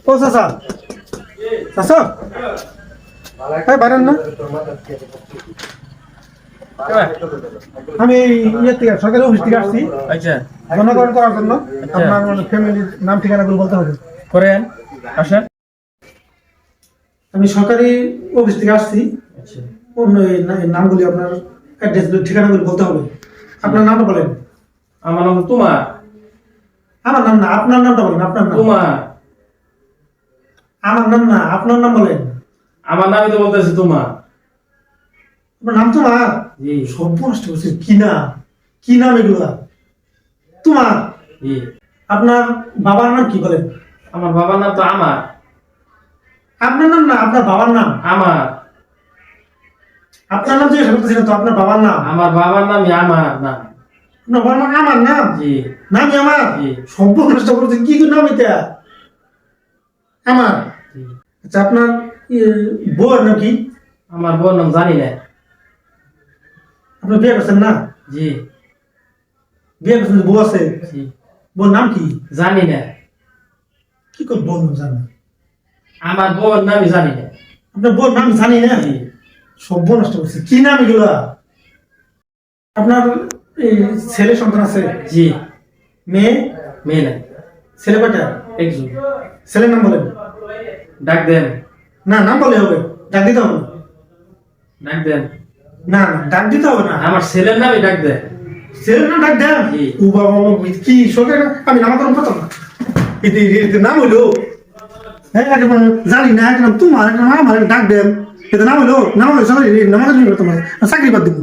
ও চাচা চাচা এই বারেন না আমি ইয়ে থেকে সরকারি অফিস থেকে আসছি। আচ্ছা জনগণ করার জন্য আপনার ফ্যামিলির নাম ঠিকানাগুলো বলতে হবে। করেন আসেন। আমি সরকারি অফিস থেকে আসছি। আচ্ছা অন্য এই নামগুলি আপনার অ্যাড্রেসগুলো ঠিকানাগুলো বলতে হবে। আপনার নামটা বলেন। আমার নাম তোমার। আমার নাম না, আপনার নামটা বলেন। আপনার নাম। তোমার। আমার নাম না, আপনার নাম বলেন। আমার নামই তো বলতেছি তোমার। আপনার নাম তোমার? জি সব নষ্ট করছে। কি নাম, কি নাম এগুলা তোমার? জি। আপনার বাবার নাম কি বলেন? আমার বাবার নাম তো আমার। আপনার নাম না, আপনার বাবার নাম। আমার আপনার নাম জিজ্ঞাসা করতেছিলেন তো, আপনার বাবার নাম। আমার বাবার নামই আমার নাম। আপনার বাবার নাম আমার নাম? জি নামই আমার? জি সব নষ্ট করছে। কি নাম এটা? আমার? জি। আচ্ছা, আপনার বউয়ের নাম কি? আমার বোন নাম জানি না। আপনি বিয়ে করছেন না? জি বিয়ে করছেন, বউ আছে? জি। বউর নাম কি? জানি না। কি করে বউর নাম জানেন? আমার বোন নামই জানি না। আপনার বউর নাম জানি না? জি সব নষ্ট করছে। কি নাম এগুলা? আপনার এই ছেলে সন্তান আছে? জি। মেয়ে? মেয়ে নাই। ছেলে কয়টা? একজন। ছেলের নাম বলেন। ডাক দেন। না, নাম বলে হবে, ডাক দিতে হবে না। ডাক দেন। না না, ডাক দিতে হবে না। আমার ছেলের নামই ডাক দেন। ছেলের নাম ডাক দেন? জি। ও বাবা, কি শোকে না? আমি নাম করুন প্রথম না। এতে নাম হইলো? হ্যাঁ, একটা জানি না, একটা নাম তোমার, একটা নাম আমার, ডাক দেন। এটা নাম হইলো? নাম হইলো সবাই নাম তোমার চাকরি বাদ দিব।